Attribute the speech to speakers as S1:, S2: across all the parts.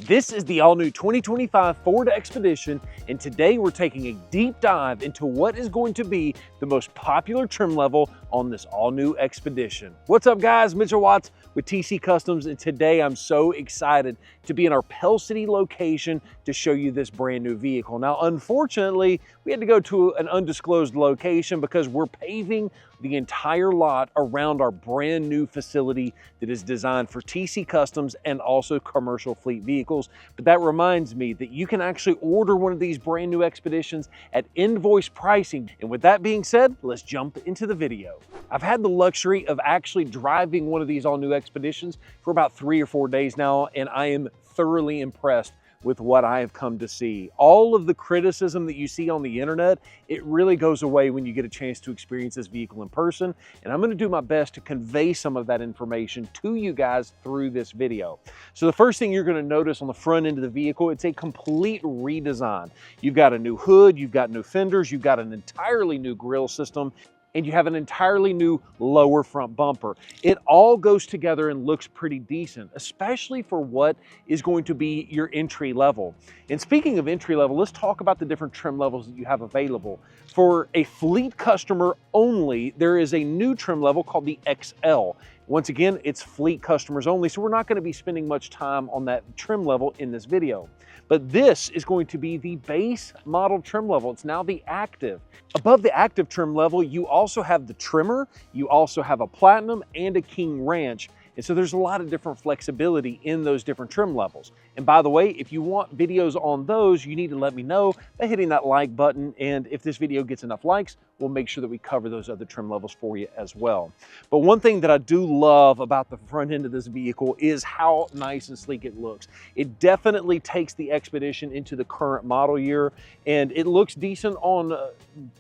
S1: This is the all-new 2025 Ford Expedition, and today we're taking a deep dive into what is going to be the most popular trim level on this all-new Expedition. What's up, guys? Mitchell Watts with TC Customs, and today I'm so excited to be in our Pell City location to show you this brand new vehicle. Now, unfortunately, we had to go to an undisclosed location because we're paving the entire lot around our brand new facility that is designed for TC Customs and also commercial fleet vehicles. But that reminds me that you can actually order one of these brand new Expeditions at invoice pricing. And with that being said, let's jump into the video. I've had the luxury of actually driving one of these all new Expeditions for about 3 or 4 days now, and I am thoroughly impressed with what I have come to see. All of the criticism that you see on the internet, it really goes away when you get a chance to experience this vehicle in person. And I'm gonna do my best to convey some of that information to you guys through this video. So the first thing you're gonna notice on the front end of the vehicle, it's a complete redesign. You've got a new hood, you've got new fenders, you've got an entirely new grille system, and you have an entirely new lower front bumper. It all goes together and looks pretty decent, especially for what is going to be your entry level. And speaking of entry level, let's talk about the different trim levels that you have available. For a fleet customer only, there is a new trim level called the XL. Once again, it's fleet customers only, so we're not going to be spending much time on that trim level in this video. But this is going to be the base model trim level. It's now the active. Above the active trim level, you also have the trimmer, you also have a platinum and a king ranch. And so there's a lot of different flexibility in those different trim levels. And by the way, if you want videos on those, you need to let me know by hitting that like button. And if this video gets enough likes, we'll make sure that we cover those other trim levels for you as well. But one thing that I do love about the front end of this vehicle is how nice and sleek it looks. It definitely takes the Expedition into the current model year, and it looks decent on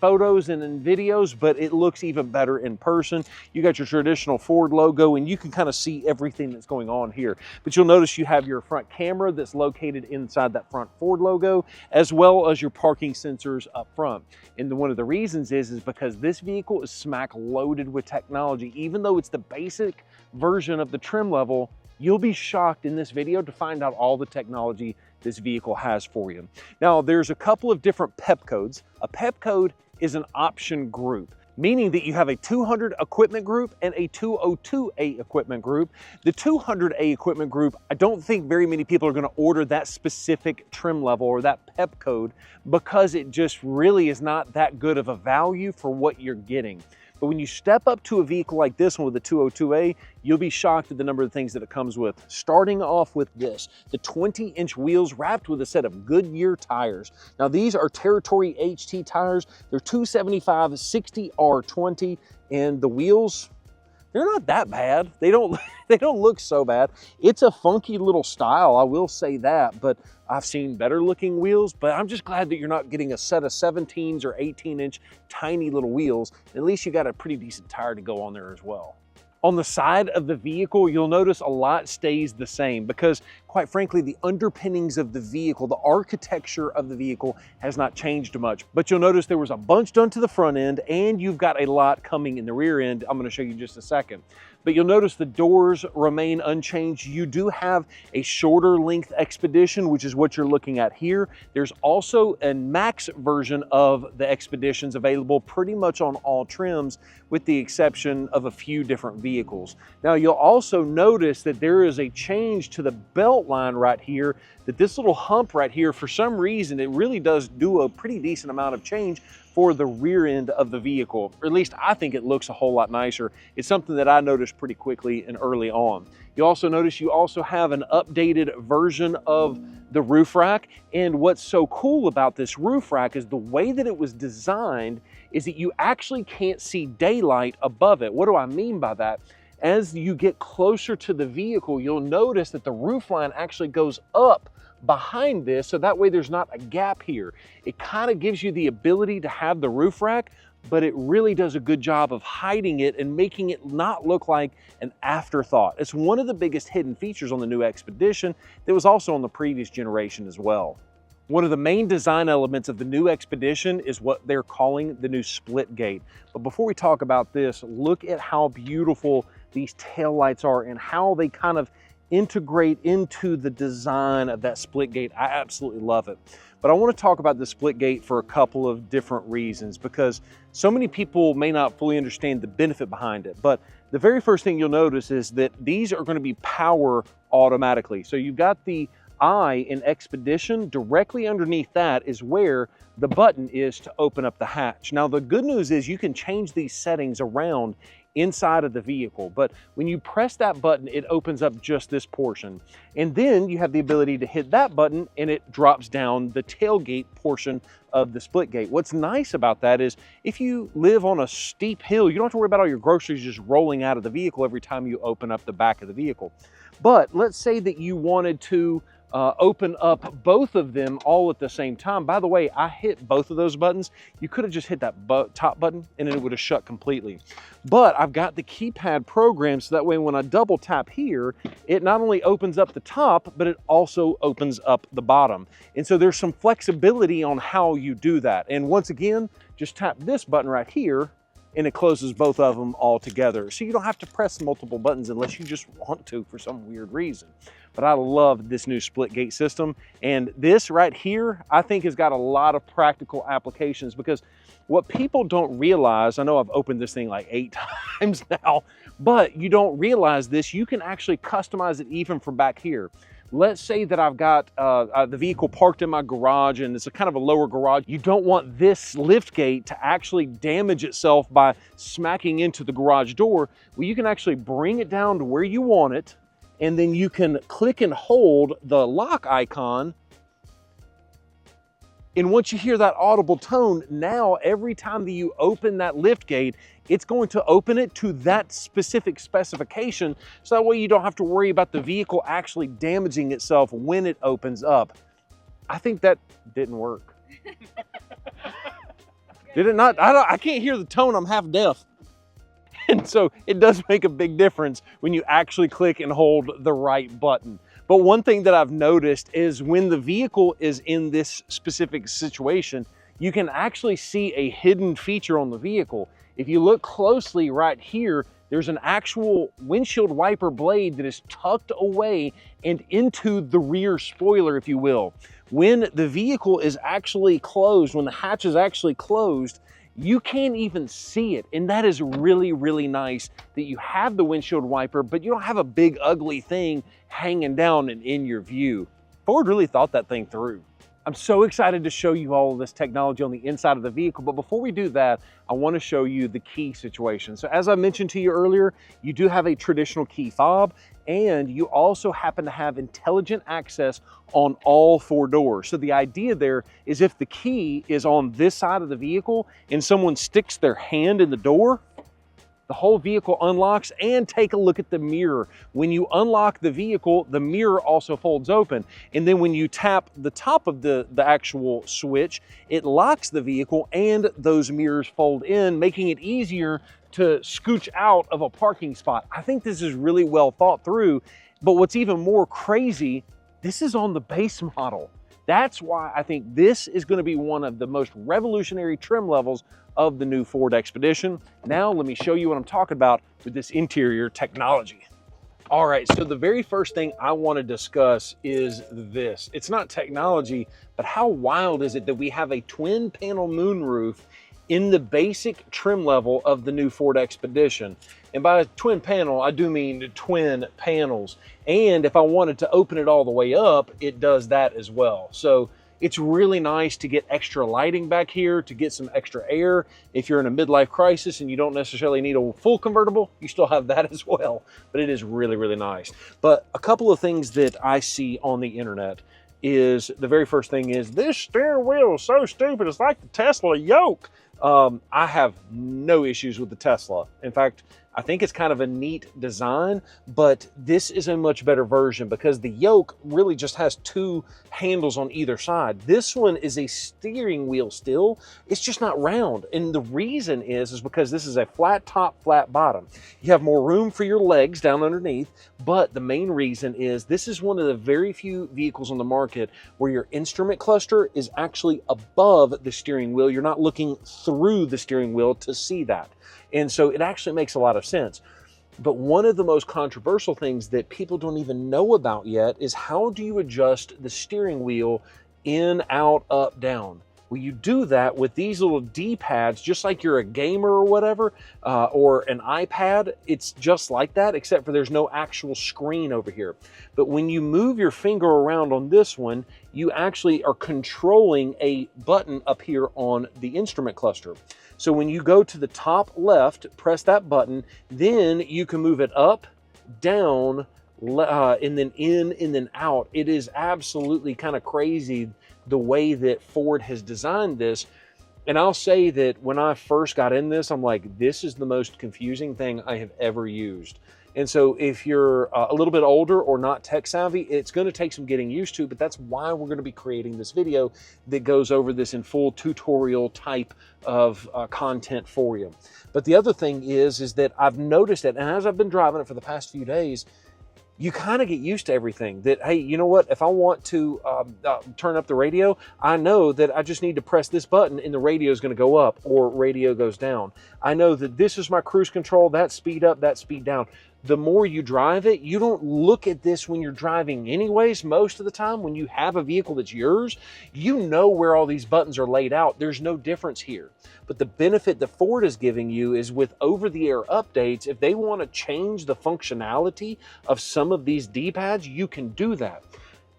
S1: photos and in videos, but it looks even better in person. You got your traditional Ford logo, and you can kind of see everything that's going on here. But you'll notice you have your front camera that's located inside that front Ford logo, as well as your parking sensors up front. And one of the reasons is because this vehicle is smack loaded with technology. Even though it's the basic version of the trim level, you'll be shocked in this video to find out all the technology this vehicle has for you. Now, there's a couple of different PEP codes. A PEP code is an option group, meaning that you have a 200 equipment group and a 202A equipment group. The 200A equipment group, I don't think very many people are going to order that specific trim level or that PEP code because it just really is not that good of a value for what you're getting. But when you step up to a vehicle like this one with the 202A, you'll be shocked at the number of things that it comes with. Starting off with this, the 20-inch wheels wrapped with a set of Goodyear tires. Now these are Territory HT tires. They're 275 60R20, and the wheels, they're not that bad. They don't look so bad. It's a funky little style, I will say that, but I've seen better looking wheels, but I'm just glad that you're not getting a set of 17s or 18-inch tiny little wheels. At least you got a pretty decent tire to go on there as well. On the side of the vehicle, you'll notice a lot stays the same because, quite frankly, the underpinnings of the vehicle, the architecture of the vehicle has not changed much. But you'll notice there was a bunch done to the front end, and you've got a lot coming in the rear end. I'm going to show you in just a second. But you'll notice the doors remain unchanged. You do have a shorter length Expedition, which is what you're looking at here. There's also a max version of the Expeditions available pretty much on all trims, with the exception of a few different vehicles. Now, you'll also notice that there is a change to the belt line right here, that this little hump right here, for some reason, it really does do a pretty decent amount of change for the rear end of the vehicle, or at least I think it looks a whole lot nicer. It's something that I noticed pretty quickly and early on. You also notice you also have an updated version of the roof rack, and what's so cool about this roof rack is the way that it was designed is that you actually can't see daylight above it. What do I mean by that? As you get closer to the vehicle, you'll notice that the roof line actually goes up behind this, so that way there's not a gap here. It kind of gives you the ability to have the roof rack, but it really does a good job of hiding it and making it not look like an afterthought. It's one of the biggest hidden features on the new Expedition that was also on the previous generation as well. One of the main design elements of the new Expedition is what they're calling the new split gate. But before we talk about this, look at how beautiful these taillights are and how they kind of integrate into the design of that split gate. I absolutely love it. But I want to talk about the split gate for a couple of different reasons, because so many people may not fully understand the benefit behind it. But the very first thing you'll notice is that these are going to be power automatically. So you've got the eye in Expedition. Directly underneath that is where the button is to open up the hatch. Now the good news is you can change these settings around inside of the vehicle, but when you press that button, it opens up just this portion. And then you have the ability to hit that button and it drops down the tailgate portion of the split gate. What's nice about that is if you live on a steep hill, you don't have to worry about all your groceries just rolling out of the vehicle every time you open up the back of the vehicle. But let's say that you wanted to open up both of them all at the same time. By the way, I hit both of those buttons. You could have just hit that top button and it would have shut completely. But I've got the keypad programmed so that way when I double tap here, it not only opens up the top, but it also opens up the bottom. And so there's some flexibility on how you do that. And once again, just tap this button right here and it closes both of them all together. So you don't have to press multiple buttons unless you just want to for some weird reason. But I love this new split gate system. And this right here, I think has got a lot of practical applications, because what people don't realize, I know I've opened this thing like 8 times now, but you don't realize this, you can actually customize it even from back here. Let's say that I've got the vehicle parked in my garage and it's a kind of a lower garage. You don't want this lift gate to actually damage itself by smacking into the garage door. Well, you can actually bring it down to where you want it, and then you can click and hold the lock icon. And once you hear that audible tone, now every time that you open that lift gate, it's going to open it to that specific specification. So that way you don't have to worry about the vehicle actually damaging itself when it opens up. I think that didn't work. Did it not? I can't hear the tone, I'm half deaf. And so it does make a big difference when you actually click and hold the right button. But one thing that I've noticed is when the vehicle is in this specific situation, you can actually see a hidden feature on the vehicle. If you look closely right here, there's an actual windshield wiper blade that is tucked away and into the rear spoiler, if you will. When the vehicle is actually closed, when the hatch is actually closed, you can't even see it. And that is really, really nice that you have the windshield wiper, but you don't have a big ugly thing hanging down and in your view. Ford really thought that thing through. I'm so excited to show you all of this technology on the inside of the vehicle, but before we do that, I want to show you the key situation. So as I mentioned to you earlier, you do have a traditional key fob, and you also happen to have intelligent access on all 4 doors. So the idea there is if the key is on this side of the vehicle and someone sticks their hand in the door, the whole vehicle unlocks. And take a look at the mirror. When you unlock the vehicle, the mirror also folds open. And then when you tap the top of the actual switch, it locks the vehicle and those mirrors fold in, making it easier to scooch out of a parking spot. I think this is really well thought through. But what's even more crazy, this is on the base model. That's why I think this is going to be one of the most revolutionary trim levels of the new Ford Expedition. Now let me show you what I'm talking about with this interior technology. All right, so the very first thing I want to discuss is this. It's not technology, but how wild is it that we have a twin panel moonroof in the basic trim level of the new Ford Expedition. And by twin panel, I do mean twin panels. And if I wanted to open it all the way up, it does that as well. So it's really nice to get extra lighting back here, to get some extra air. If you're in a midlife crisis and you don't necessarily need a full convertible, you still have that as well. But it is really, really nice. But a couple of things that I see on the internet is, the very first thing is, this steering wheel is so stupid, it's like the Tesla yoke. I have no issues with the Tesla. In fact, I think it's kind of a neat design, but this is a much better version because the yoke really just has 2 handles on either side. This one is a steering wheel still. It's just not round. And the reason is because this is a flat top, flat bottom. You have more room for your legs down underneath, but the main reason is this is one of the very few vehicles on the market where your instrument cluster is actually above the steering wheel. You're not looking through the steering wheel to see that. And so it actually makes a lot of sense. But one of the most controversial things that people don't even know about yet is how do you adjust the steering wheel in, out, up, down? Well, you do that with these little D-pads, just like you're a gamer or whatever, or an iPad. It's just like that, except for there's no actual screen over here. But when you move your finger around on this one, you actually are controlling a button up here on the instrument cluster. So when you go to the top left, press that button, then you can move it up, down, and then in and then out. It is absolutely kind of crazy the way that Ford has designed this. And I'll say that when I first got in this, I'm like, this is the most confusing thing I have ever used. And so if you're a little bit older or not tech savvy, it's going to take some getting used to, but that's why we're going to be creating this video that goes over this in full tutorial type of content for you. But the other thing is that I've noticed it, and as I've been driving it for the past few days, you kind of get used to everything. That, hey, you know what? If I want to turn up the radio, I know that I just need to press this button and the radio is going to go up or radio goes down. I know that this is my cruise control, that speed up, that speed down. The more you drive it, you don't look at this when you're driving anyways. Most of the time when you have a vehicle that's yours, you know where all these buttons are laid out. There's no difference here. But the benefit that Ford is giving you is with over-the-air updates, if they want to change the functionality of some of these D-pads, you can do that.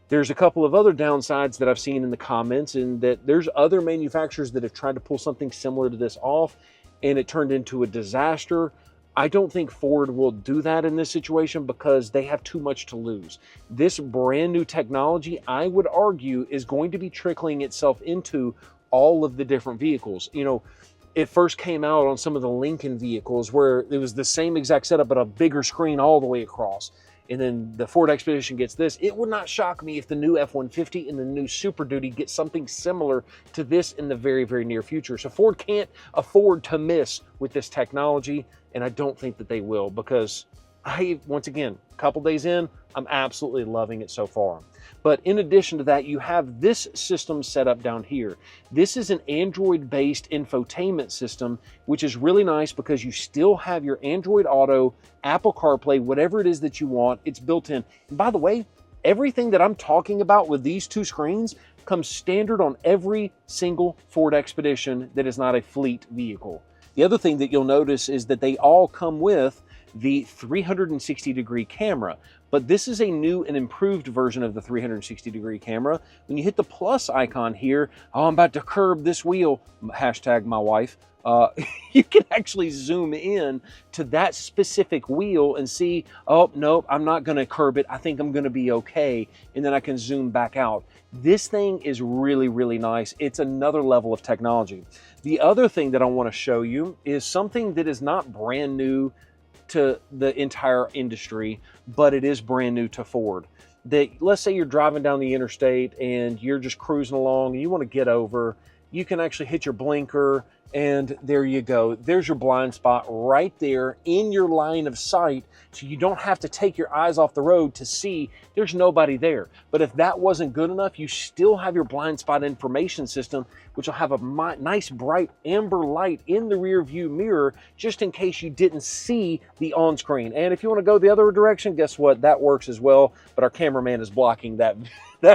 S1: There's a couple of other downsides that I've seen in the comments, and that there's other manufacturers that have tried to pull something similar to this off, and it turned into a disaster. I don't think Ford will do that in this situation because they have too much to lose. This brand new technology, I would argue, is going to be trickling itself into all of the different vehicles. You know, it first came out on some of the Lincoln vehicles where it was the same exact setup, but a bigger screen all the way across. And then the Ford Expedition gets this. It would not shock me if the new F-150 and the new Super Duty get something similar to this in the very, very near future. So Ford can't afford to miss with this technology, and I don't think that they will, because once again, a couple days in, I'm absolutely loving it so far. But in addition to that, you have this system set up down here. This is an Android-based infotainment system, which is really nice because you still have your Android Auto, Apple CarPlay, whatever it is that you want, it's built in. And by the way, everything that I'm talking about with these two screens comes standard on every single Ford Expedition that is not a fleet vehicle. The other thing that you'll notice is that they all come with the 360-degree camera, but this is a new and improved version of the 360-degree camera. When you hit the plus icon here, oh, I'm about to curb this wheel, hashtag my wife, you can actually zoom in to that specific wheel and see, oh, nope, I'm not gonna curb it, I think I'm gonna be okay, and then I can zoom back out. This thing is really, really nice. It's another level of technology. The other thing that I wanna show you is something that is not brand new to the entire industry, but it is brand new to Ford. That, let's say you're driving down the interstate and you're just cruising along and you want to get over, you can actually hit your blinker and there you go. There's your blind spot right there in your line of sight, so you don't have to take your eyes off the road to see there's nobody there. But if that wasn't good enough, you still have your blind spot information system, which will have a nice bright amber light in the rear view mirror, just in case you didn't see the on-screen. And if you want to go the other direction, guess what? That works as well, but our cameraman is blocking that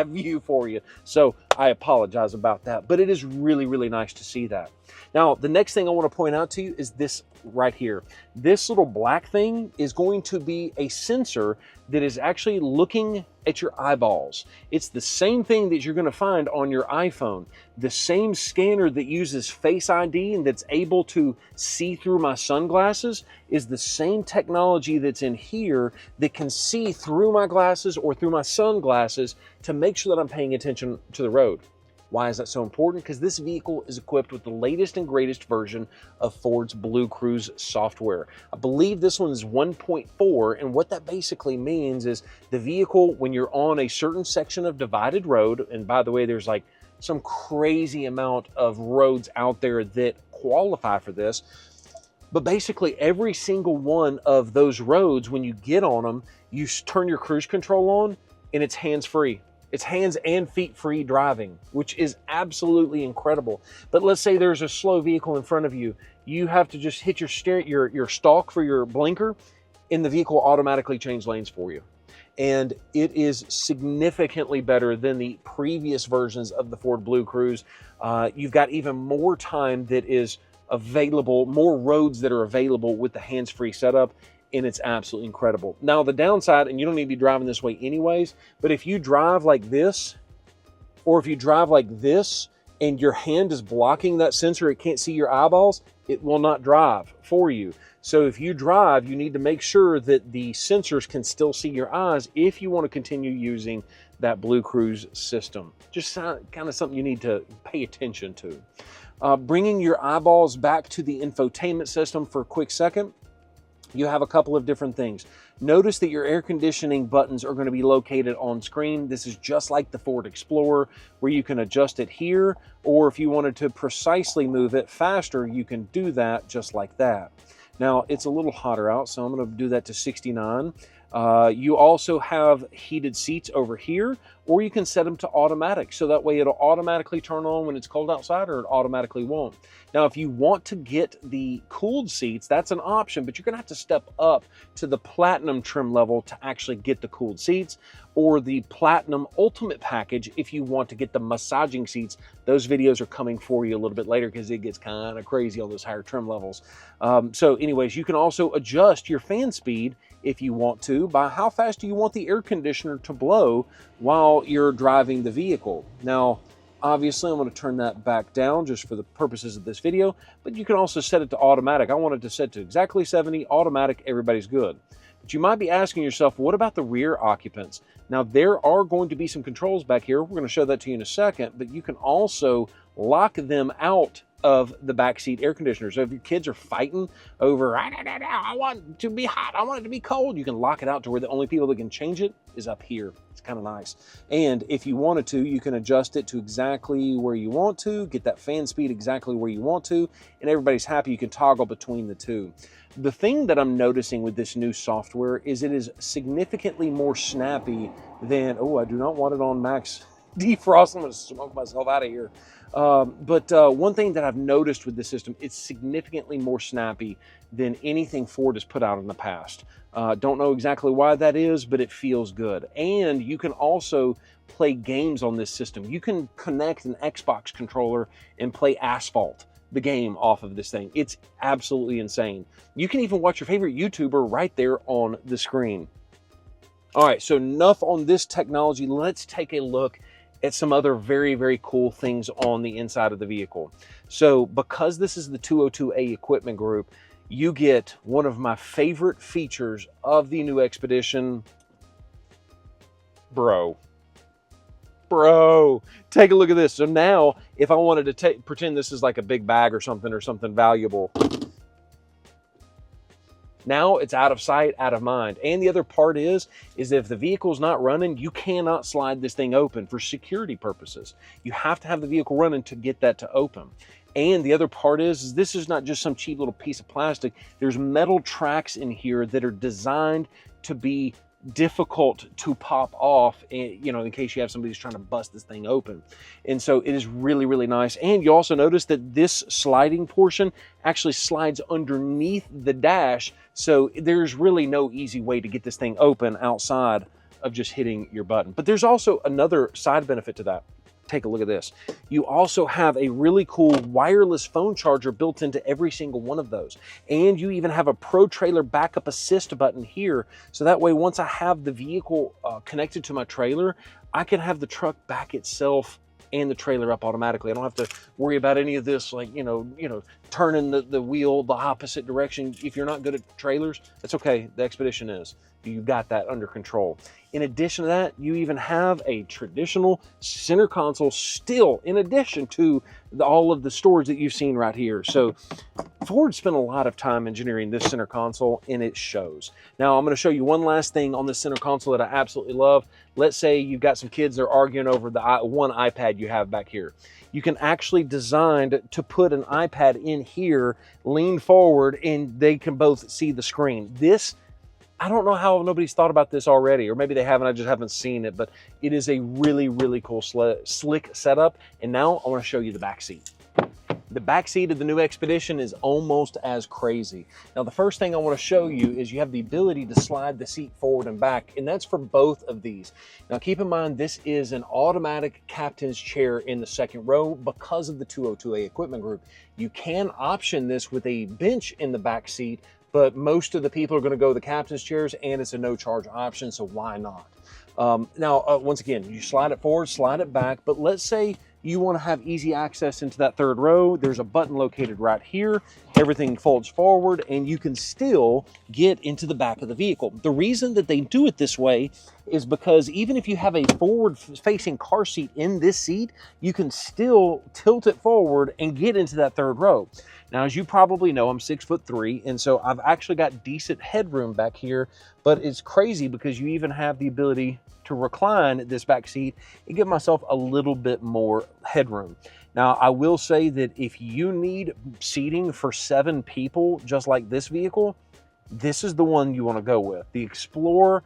S1: view for you. So I apologize about that, but it is really, really nice to see that. Now, the next thing I want to point out to you is this right here. This little black thing is going to be a sensor that is actually looking at your eyeballs. It's the same thing that you're going to find on your iPhone. The same scanner that uses Face ID and that's able to see through my sunglasses is the same technology that's in here that can see through my glasses or through my sunglasses to make sure that I'm paying attention to the road. Why is that so important? Because this vehicle is equipped with the latest and greatest version of Ford's Bluecruise software. I believe this one is 1.4, and what that basically means is the vehicle, when you're on a certain section of divided road, and by the way, there's like some crazy amount of roads out there that qualify for this, but basically every single one of those roads, when you get on them, you turn your cruise control on and it's hands-free. It's hands and feet free driving, which is absolutely incredible. But let's say there's a slow vehicle in front of you. You have to just hit your stalk for your blinker, and the vehicle automatically change lanes for you. And it is significantly better than the previous versions of the Ford Bluecruise. You've got even more time that is available, more roads that are available with the hands-free setup, and it's absolutely incredible. Now the downside, and you don't need to be driving this way anyways, but if you drive like this, or if you drive like this, and your hand is blocking that sensor, it can't see your eyeballs, it will not drive for you. So if you drive, you need to make sure that the sensors can still see your eyes if you want to continue using that Bluecruise system. Just kind of something you need to pay attention to. Bringing your eyeballs back to the infotainment system for a quick second, you have a couple of different things. Notice that your air conditioning buttons are going to be located on screen. This is just like the Ford Explorer, where you can adjust it here, or if you wanted to precisely move it faster, you can do that just like that. Now, it's a little hotter out, so I'm going to do that to 69. You also have heated seats over here, or you can set them to automatic, so that way it'll automatically turn on when it's cold outside, or it automatically won't. Now, if you want to get the cooled seats, that's an option, but you're going to have to step up to the Platinum trim level to actually get the cooled seats, or the Platinum Ultimate package if you want to get the massaging seats. Those videos are coming for you a little bit later because it gets kind of crazy on those higher trim levels. So anyways, you can also adjust your fan speed if you want to by how fast do you want the air conditioner to blow while you're driving the vehicle. Now, obviously, I'm going to turn that back down just for the purposes of this video, but you can also set it to automatic. I want it to set to exactly 70, automatic, everybody's good. But you might be asking yourself, what about the rear occupants? Now, there are going to be some controls back here. We're going to show that to you in a second, but you can also lock them out of the backseat air conditioner. So if your kids are fighting over, I want it to be hot, I want it to be cold, you can lock it out to where the only people that can change it is up here. It's kind of nice. And if you wanted to, you can adjust it to exactly where you want to, get that fan speed exactly where you want to, and everybody's happy. You can toggle between the two. The thing that I'm noticing with this new software is it is significantly more snappy than, oh, I do not want it on max defrost. I'm going to smoke myself out of here. But one thing that I've noticed with this system, it's significantly more snappy than anything Ford has put out in the past. Don't know exactly why that is, but it feels good. And you can also play games on this system. You can connect an Xbox controller and play Asphalt, the game, off of this thing. It's absolutely insane. You can even watch your favorite YouTuber right there on the screen. All right, so enough on this technology. Let's take a look at some other very, very cool things on the inside of the vehicle. So because this is the 202A equipment group, you get one of my favorite features of the new Expedition. Bro, take a look at this. So now if I wanted to pretend this is like a big bag or something valuable, now it's out of sight, out of mind. And the other part is if the vehicle's not running, you cannot slide this thing open for security purposes. You have to have the vehicle running to get that to open. And the other part is this is not just some cheap little piece of plastic. There's metal tracks in here that are designed to be difficult to pop off, you know, in case you have somebody who's trying to bust this thing open. And so it is really, really nice. And you also notice that this sliding portion actually slides underneath the dash. So there's really no easy way to get this thing open outside of just hitting your button. But there's also another side benefit to that. Take a look at this. You also have a really cool wireless phone charger built into every single one of those. And you even have a Pro Trailer Backup Assist button here. So that way, once I have the vehicle connected to my trailer, I can have the truck back itself and the trailer up automatically. I don't have to worry about any of this, like, you know, turning the wheel the opposite direction. If you're not good at trailers, that's okay. The Expedition is. You've got that under control. In addition to that, you even have a traditional center console still, in addition to all of the storage that you've seen right here. So Ford spent a lot of time engineering this center console, and it shows. Now, I'm going to show you one last thing on the center console that I absolutely love. Let's say you've got some kids that are arguing over the one iPad you have back here. You can actually design to put an iPad in here, lean forward, and they can both see the screen. This, I don't know how nobody's thought about this already, or maybe they haven't, I just haven't seen it, but it is a really, really cool, slick setup. And now I want to show you the back seat. The back seat of the new Expedition is almost as crazy. Now, the first thing I want to show you is you have the ability to slide the seat forward and back, and that's for both of these. Now, keep in mind, this is an automatic captain's chair in the second row because of the 202A equipment group. You can option this with a bench in the back seat, but most of the people are going to go the captain's chairs, and it's a no-charge option, so why not? Once again, you slide it forward, slide it back, but let's say you want to have easy access into that third row. There's a button located right here. Everything folds forward and you can still get into the back of the vehicle. The reason that they do it this way is because even if you have a forward-facing car seat in this seat, you can still tilt it forward and get into that third row. Now, as you probably know, I'm 6'3", and so I've actually got decent headroom back here, but it's crazy because you even have the ability to recline this back seat and give myself a little bit more headroom. Now, I will say that if you need seating for 7 people, just like this vehicle, this is the one you want to go with. The Explorer,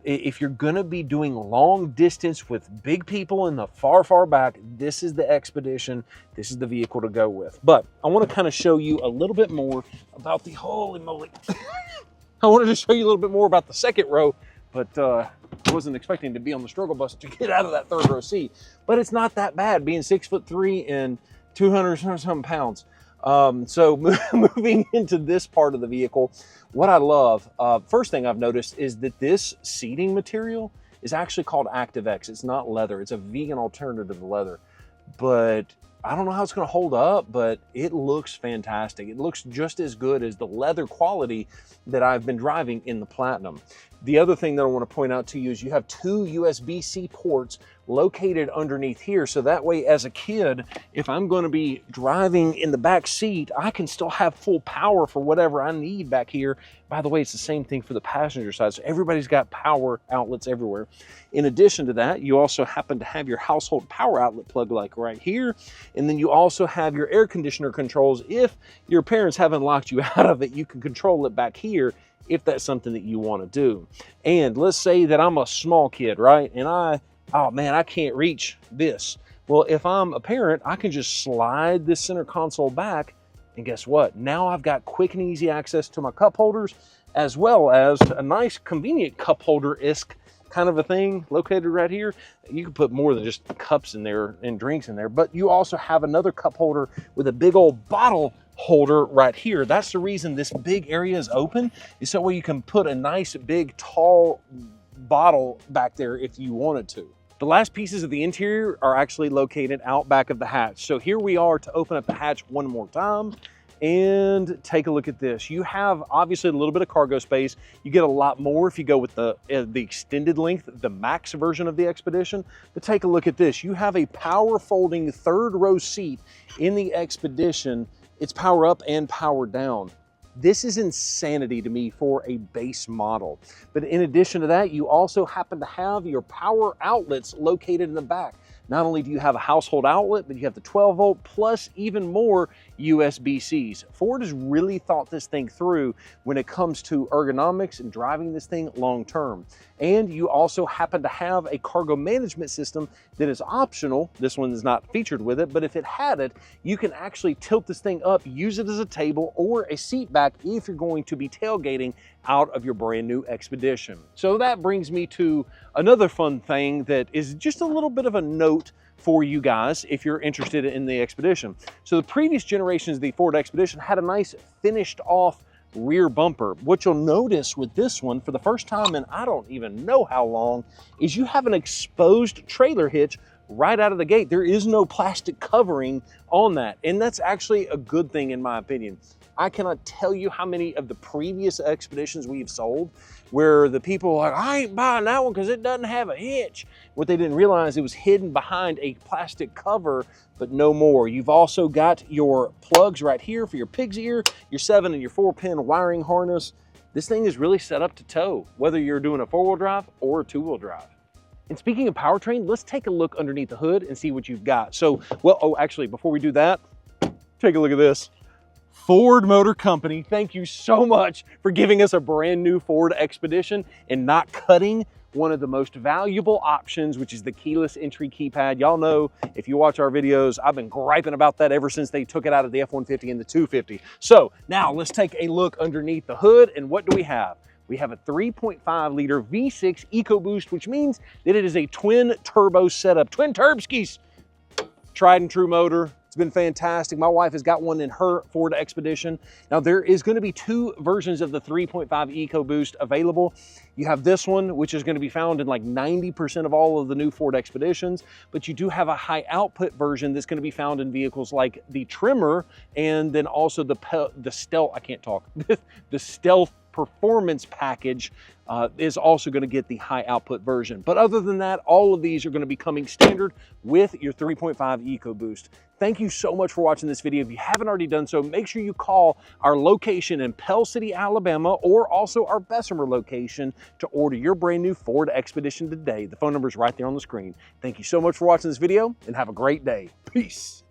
S1: if you're going to be doing long distance with big people in the far, far back, this is the Expedition. This is the vehicle to go with. But I want to kind of show you a little bit more about the, holy moly. I wanted to show you a little bit more about the second row, but I wasn't expecting to be on the struggle bus to get out of that third row seat. But it's not that bad being 6'3" and 200-something pounds. So moving into this part of the vehicle, what I love, first thing I've noticed is that this seating material is actually called ActiveX. It's not leather. It's a vegan alternative to leather. But I don't know how it's going to hold up, but it looks fantastic. It looks just as good as the leather quality that I've been driving in the Platinum. The other thing that I want to point out to you is you have 2 USB-C ports located underneath here. So that way, as a kid, if I'm going to be driving in the back seat, I can still have full power for whatever I need back here. By the way, it's the same thing for the passenger side. So everybody's got power outlets everywhere. In addition to that, you also happen to have your household power outlet plug like right here. And then you also have your air conditioner controls. If your parents haven't locked you out of it, you can control it back here if that's something that you want to do. And let's say that I'm a small kid, right? And oh man, I can't reach this. Well, if I'm a parent, I can just slide this center console back, and guess what? Now I've got quick and easy access to my cup holders, as well as a nice convenient cup holder-esque kind of a thing located right here. You can put more than just cups in there and drinks in there, but you also have another cup holder with a big old bottle holder right here. That's the reason this big area is open, is so where you can put a nice big tall bottle back there if you wanted to. The last pieces of the interior are actually located out back of the hatch. So here we are to open up the hatch one more time and take a look at this. You have obviously a little bit of cargo space. You get a lot more if you go with the extended length, the max version of the Expedition. But take a look at this. You have a power folding third row seat in the Expedition. It's power up and power down. This is insanity to me for a base model. But in addition to that, you also happen to have your power outlets located in the back. Not only do you have a household outlet, but you have the 12 volt plus even more USB-Cs. Ford has really thought this thing through when it comes to ergonomics and driving this thing long term. And you also happen to have a cargo management system that is optional. This one is not featured with it, but if it had it, you can actually tilt this thing up, use it as a table or a seat back if you're going to be tailgating out of your brand new Expedition. So that brings me to another fun thing that is just a little bit of a note for you guys if you're interested in the Expedition. So the previous generations of the Ford Expedition had a nice finished off rear bumper. What you'll notice with this one for the first time in I don't even know how long is you have an exposed trailer hitch right out of the gate. There is no plastic covering on that, and that's actually a good thing in my opinion. I cannot tell you how many of the previous Expeditions we've sold where the people are like, I ain't buying that one because it doesn't have a hitch. What they didn't realize, it was hidden behind a plastic cover, but no more. You've also got your plugs right here for your pig's ear, your 7 and your 4-pin wiring harness. This thing is really set up to tow, whether you're doing a 4-wheel drive or a 2-wheel drive. And speaking of powertrain, let's take a look underneath the hood and see what you've got. So, actually, before we do that, take a look at this. Ford Motor Company, thank you so much for giving us a brand new Ford Expedition and not cutting one of the most valuable options, which is the keyless entry keypad. Y'all know, if you watch our videos, I've been griping about that ever since they took it out of the F-150 and the 250. So now let's take a look underneath the hood, and what do we have? We have a 3.5 liter V6 EcoBoost, which means that it is a twin turbo setup. Twin turbskis, tried and true motor. It's been fantastic. My wife has got one in her Ford Expedition. Now there is going to be two versions of the 3.5 EcoBoost available. You have this one, which is going to be found in like 90% of all of the new Ford Expeditions, but you do have a high output version that's going to be found in vehicles like the Trimmer, and then also the Stealth, I can't talk, the Stealth Performance package is also going to get the high output version. But other than that, all of these are going to be coming standard with your 3.5 EcoBoost. Thank you so much for watching this video. If you haven't already done so, make sure you call our location in Pell City, Alabama, or also our Bessemer location to order your brand new Ford Expedition today. The phone number is right there on the screen. Thank you so much for watching this video, and have a great day. Peace.